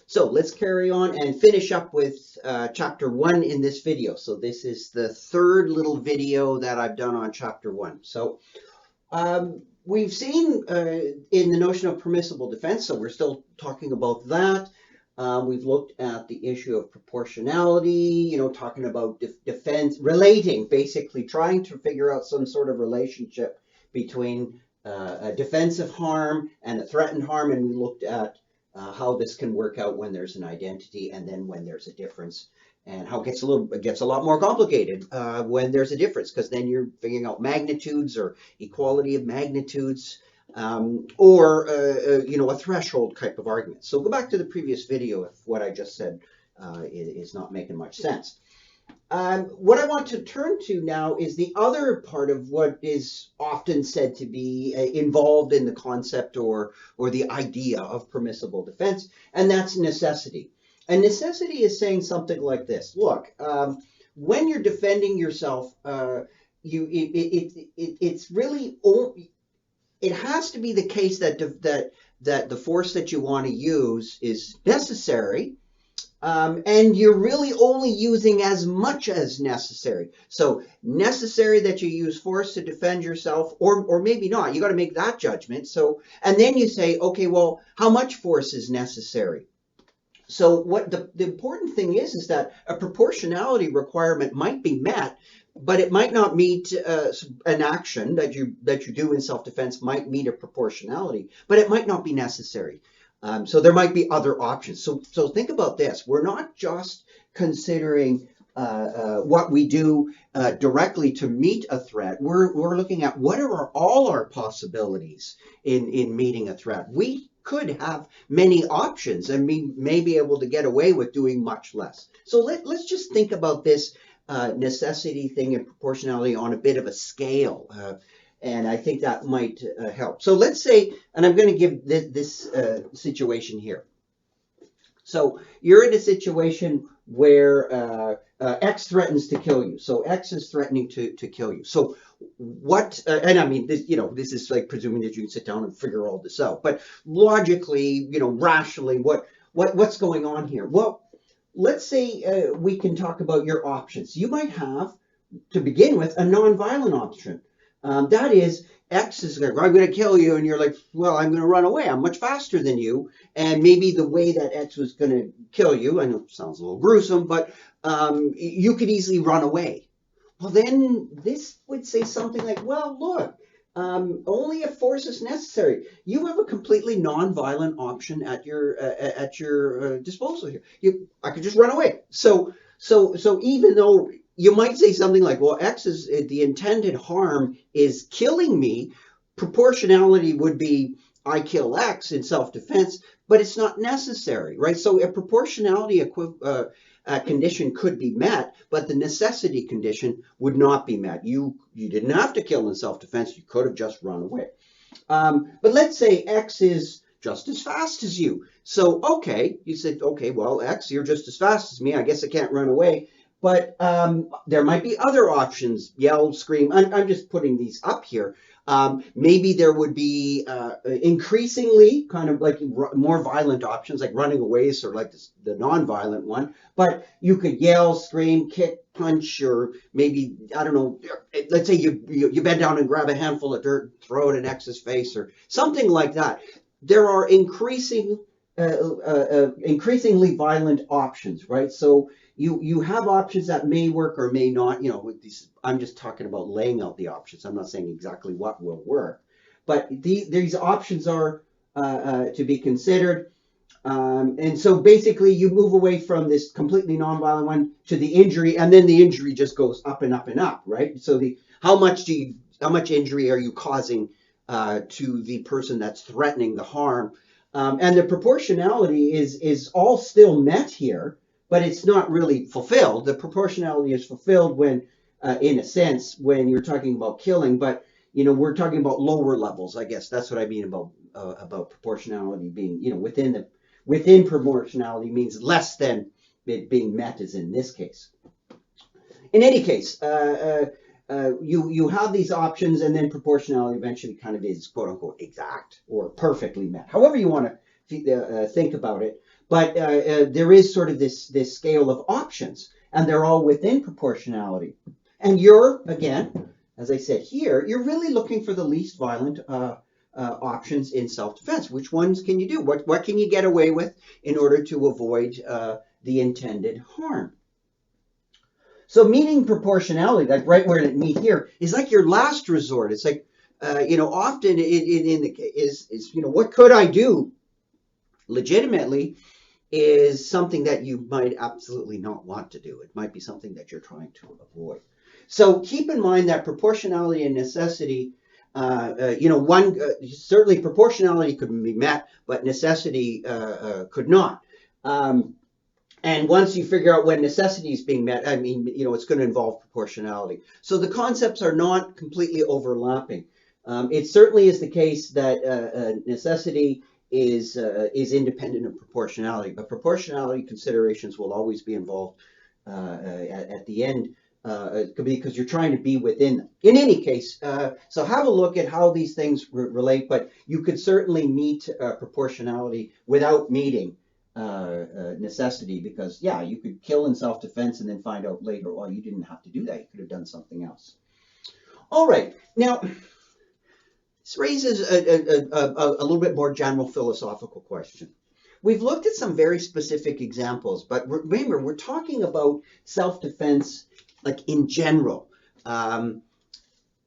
So let's carry on and finish up with chapter 1 in this video. So this is the third little video that I've done on chapter 1. So we've seen in the notion of permissible defense, so we're still talking about that. We've looked at the issue of proportionality, talking about defense, relating, basically trying to figure out some sort of relationship between a defensive harm and a threatened harm, and we looked at how this can work out when there's an identity and then when there's a difference, and how it gets a lot more complicated when there's a difference, because then you're figuring out magnitudes or equality of magnitudes, or a threshold type of argument. So go back to the previous video if what I just said is not making much sense. What I want to turn to now is the other part of what is often said to be involved in the concept or the idea of permissible defense, and that's necessity. And necessity is saying something like this: look, when you're defending yourself, it's really it has to be the case that the force that you want to use is necessary. And you're really only using as much as necessary. So necessary that you use force to defend yourself, or maybe not. You got to make that judgment. So, and then you say, okay, well, how much force is necessary? So what the important thing is that a proportionality requirement might be met, but it might not meet an action that you do in self-defense might meet a proportionality, but it might not be necessary. So there might be other options. So think about this. We're not just considering what we do directly to meet a threat. We're looking at what are all our possibilities in meeting a threat. We could have many options, and we may be able to get away with doing much less. So let's just think about this necessity thing and proportionality on a bit of a scale. And I think that might help. So let's say, and I'm going to give this situation here. So you're in a situation where X threatens to kill you. So X is threatening to kill you. So what, and I mean, this is like presuming that you can sit down and figure all this out. But logically, rationally, what's going on here? Well, let's say we can talk about your options. You might have, to begin with, a nonviolent option. That is, X is like, I'm going to kill you, and you're like, well, I'm going to run away. I'm much faster than you, and maybe the way that X was going to kill you, I know it sounds a little gruesome, but you could easily run away. Well, then this would say something like, well, look, only if force is necessary. You have a completely non-violent option at your disposal here. I could just run away. So even though you might say something like, well, X is the intended harm is killing me, proportionality would be I kill X in self-defense, but it's not necessary, right? So a proportionality condition could be met, but the necessity condition would not be met. You didn't have to kill in self-defense. You could have just run away. But let's say X is just as fast as you. So, okay, you said, okay, well, X, you're just as fast as me. I guess I can't run away. But there might be other options, yell, scream. I'm just putting these up here. Maybe there would be increasingly kind of like more violent options, like running away, sort of like the non-violent one. But you could yell, scream, kick, punch, or maybe, I don't know, let's say you bend down and grab a handful of dirt, throw it in X's face, or something like that. There are increasingly violent options, right? So you have options that may work or may not. With these, I'm just talking about laying out the options. I'm not saying exactly what will work, but these options are to be considered. And so basically, you move away from this completely nonviolent one to the injury, and then the injury just goes up and up and up, right? So how much injury are you causing to the person that's threatening the harm? And the proportionality is all still met here, but it's not really fulfilled. The proportionality is fulfilled when, in a sense, when you're talking about killing, but we're talking about lower levels. I guess that's what I mean about proportionality being, within proportionality means less than it being met, as in this case. In any case, you have these options, and then proportionality eventually kind of is quote unquote exact or perfectly met, however you want think about it. But there is sort of this scale of options, and they're all within proportionality. And you're, again, as I said here, you're really looking for the least violent options in self-defense. Which ones can you do? What can you get away with in order to avoid the intended harm? So meeting proportionality, like right where it meet here, is like your last resort. It's like, often in the is what could I do legitimately is something that you might absolutely not want to do. It might be something that you're trying to avoid. So keep in mind that proportionality and necessity, certainly proportionality could be met, but necessity could not. And once you figure out when necessity is being met, I mean, it's going to involve proportionality. So the concepts are not completely overlapping. It certainly is the case that necessity is independent of proportionality, but proportionality considerations will always be involved at the end because you're trying to be within them. In any case, so have a look at how these things relate, but you could certainly meet proportionality without meeting necessity, because you could kill in self-defense and then find out later, well, you didn't have to do that. You could have done something else. All right, now this raises a little bit more general philosophical question. We've looked at some very specific examples, but remember, we're talking about self-defense like in general.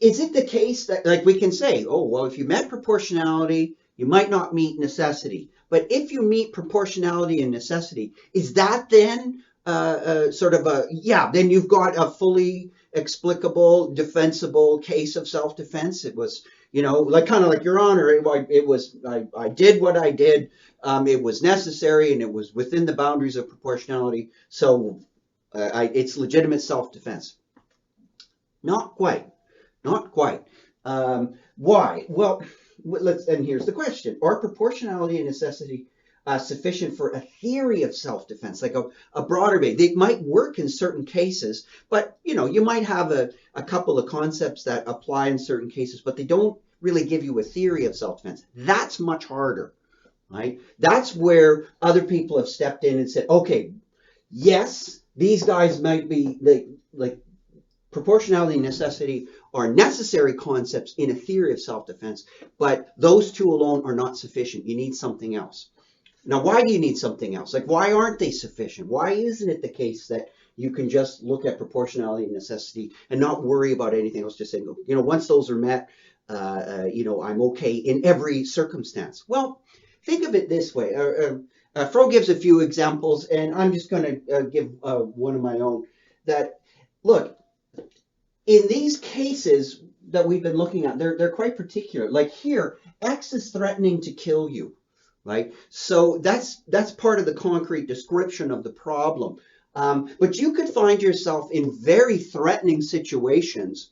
Is it the case that, like, we can say, oh, well, if you met proportionality, you might not meet necessity. But if you meet proportionality and necessity, is that then then you've got a fully explicable, defensible case of self-defense? It was, kind of like Your Honor, I did what I did. It was necessary and it was within the boundaries of proportionality. So it's legitimate self-defense. Not quite. Not quite. Why? Well, and here's the question. Are proportionality and necessity sufficient for a theory of self-defense, like a broader base? They might work in certain cases, but you might have a couple of concepts that apply in certain cases, but they don't really give you a theory of self-defense. That's much harder, right? That's where other people have stepped in and said, okay, yes, these guys might be like proportionality and necessity are necessary concepts in a theory of self-defense, but those two alone are not sufficient. You need something else. Now, why do you need something else? Like, why aren't they sufficient? Why isn't it the case that you can just look at proportionality and necessity and not worry about anything else? Just saying, once those are met, I'm okay in every circumstance. Well, think of it this way. Frowe gives a few examples, and I'm just going to give one of my own. That, look, in these cases that we've been looking at, they're quite particular. Like here, X is threatening to kill you, right? So that's part of the concrete description of the problem. But you could find yourself in very threatening situations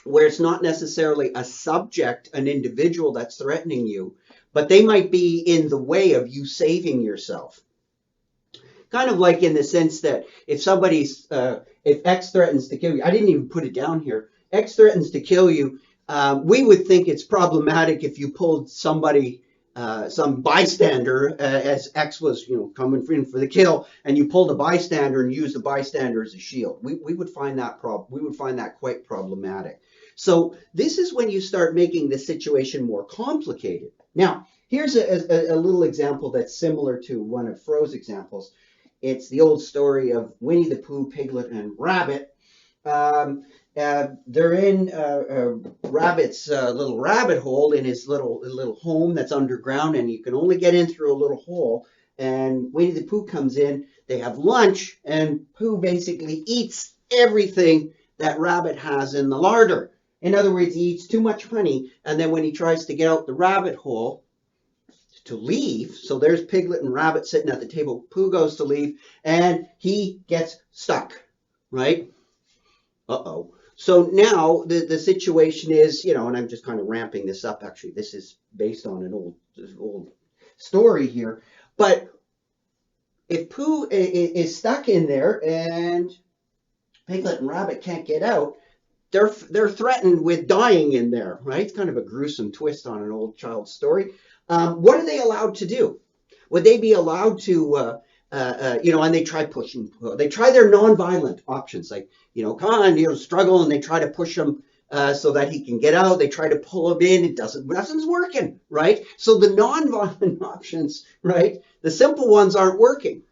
where it's not necessarily a subject, an individual that's threatening you, but they might be in the way of you saving yourself. Kind of like in the sense that if if X threatens to kill you, I didn't even put it down here, X threatens to kill you, we would think it's problematic if you pulled somebody, some bystander, as X was, coming in for the kill, and you pulled a bystander and used the bystander as a shield. We would find that quite problematic. So this is when you start making the situation more complicated. Now, here's a little example that's similar to one of Frowe's examples. It's the old story of Winnie the Pooh, Piglet, and Rabbit. They're in Rabbit's little rabbit hole in his little home that's underground, and you can only get in through a little hole. And Winnie the Pooh comes in. They have lunch, and Pooh basically eats everything that Rabbit has in the larder. In other words, he eats too much honey, and then when he tries to get out the rabbit hole to leave, so there's Piglet and Rabbit sitting at the table, Pooh goes to leave, and he gets stuck, right? Uh-oh. So now the situation is, and I'm just kind of ramping this up. Actually, this is based on an old story here. But if Pooh is stuck in there and Piglet and Rabbit can't get out, they're threatened with dying in there, right? It's kind of a gruesome twist on an old child's story. what are they allowed to do? Would they be allowed to, and they try pushing, they try their nonviolent options, like, come on, struggle, and they try to push him so that he can get out. They try to pull him in. Nothing's working, right? So the nonviolent options, right? The simple ones aren't working.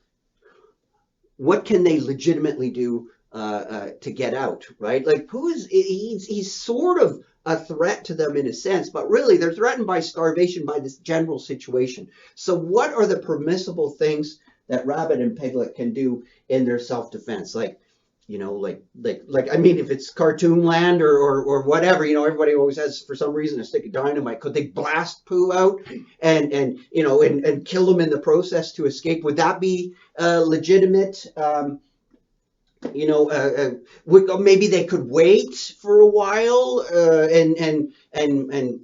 What can they legitimately do to get out, right? Like, he's sort of a threat to them in a sense, but really they're threatened by starvation, by this general situation. So what are the permissible things that Rabbit and Piglet can do in their self-defense? Like, I mean, if it's cartoon land or whatever, everybody always has, for some reason, a stick of dynamite. Could they blast Pooh out and kill him in the process to escape? Would that be legitimate? Maybe they could wait for a while, and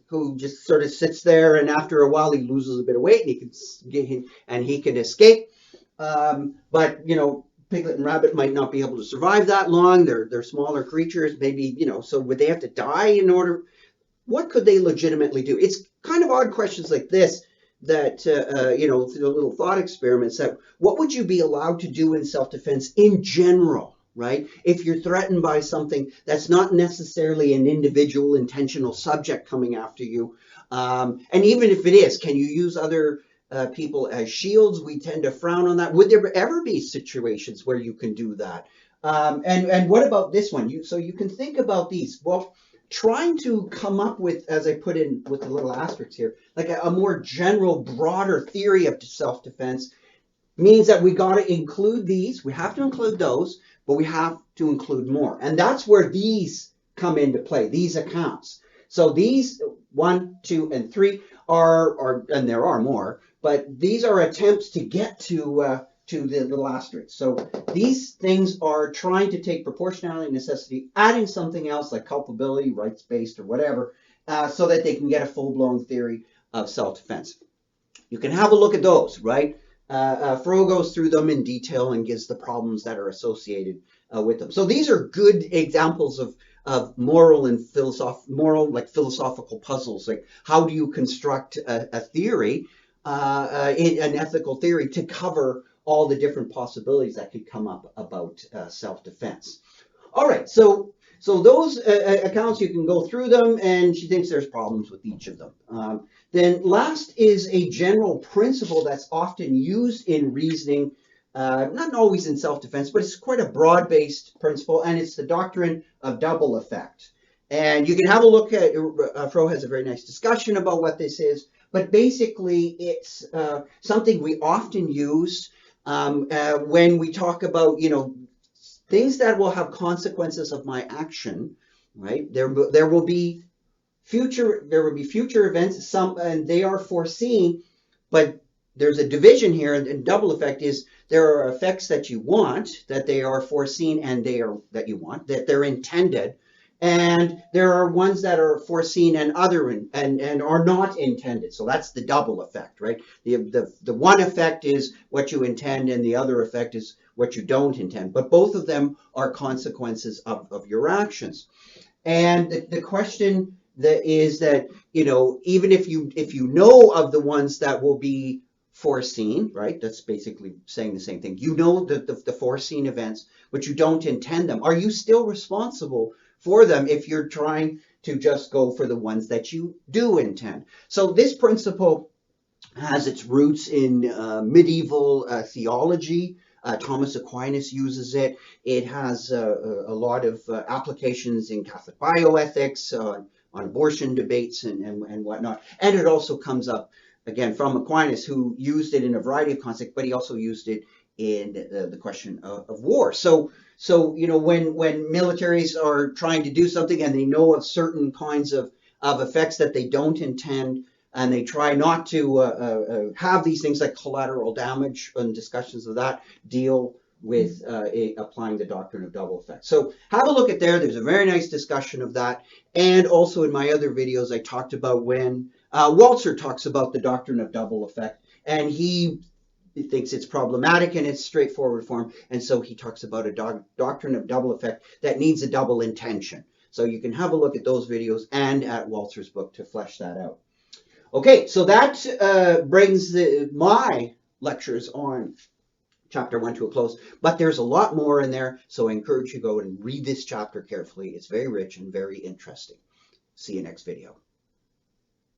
who just sort of sits there, and after a while he loses a bit of weight, and he can escape. But Piglet and Rabbit might not be able to survive that long. They're smaller creatures, maybe, so would they have to die in order? What could they legitimately do? It's kind of odd questions like this that, through little thought experiments, that what would you be allowed to do in self-defense in general, right? If you're threatened by something that's not necessarily an individual intentional subject coming after you. And even if it is, can you use other people as shields? We tend to frown on that. Would there ever be situations where you can do that? And what about this one? So you can think about these. Well, trying to come up with, as I put in with the little asterisks here, like a more general, broader theory of self-defense means that we got to include these. We have to include those, but we have to include more. And that's where these come into play, these accounts. So these 1, 2, and 3 are, and there are more, but these are attempts to get to the little asterisk. So these things are trying to take proportionality and necessity, adding something else like culpability, rights-based, or whatever, so that they can get a full-blown theory of self-defense. You can have a look at those, right? Frowe goes through them in detail and gives the problems that are associated with them. So these are good examples of moral and philosophical puzzles. Like, how do you construct a theory, an ethical theory, to cover all the different possibilities that could come up about self-defense? All right, so those accounts, you can go through them, and she thinks there's problems with each of them. Then last is a general principle that's often used in reasoning, not always in self-defense, but it's quite a broad-based principle, and it's the doctrine of double effect. And you can have a look at, Frowe has a very nice discussion about what this is, but basically it's something we often use when we talk about, things that will have consequences of my action, right? There will be future events, and they are foreseen, but there's a division here, and double effect is there are effects that you want, that they are foreseen, and that they're intended, and there are ones that are foreseen and are not intended. So that's the double effect, right? The one effect is what you intend, and the other effect is what you don't intend. But both of them are consequences of your actions. And the question that is that, even if you know of the ones that will be foreseen, right? That's basically saying the same thing. You know the foreseen events, but you don't intend them. Are you still responsible for them if you're trying to just go for the ones that you do intend? So this principle has its roots in medieval theology. Thomas Aquinas uses it. It has a lot of applications in Catholic bioethics, on abortion debates and whatnot. And it also comes up, again, from Aquinas, who used it in a variety of contexts, but he also used it in the question of war. So when militaries are trying to do something and they know of certain kinds of effects that they don't intend, and they try not to have these things like collateral damage, and discussions of that deal with applying the doctrine of double effect. So have a look at there. There's a very nice discussion of that. And also in my other videos, I talked about when Walzer talks about the doctrine of double effect, and he thinks it's problematic in its straightforward form. And so he talks about a doctrine of double effect that needs a double intention. So you can have a look at those videos and at Walzer's book to flesh that out. Okay, so that brings my lectures on chapter 1 to a close, but there's a lot more in there, so I encourage you to go and read this chapter carefully. It's very rich and very interesting. See you next video.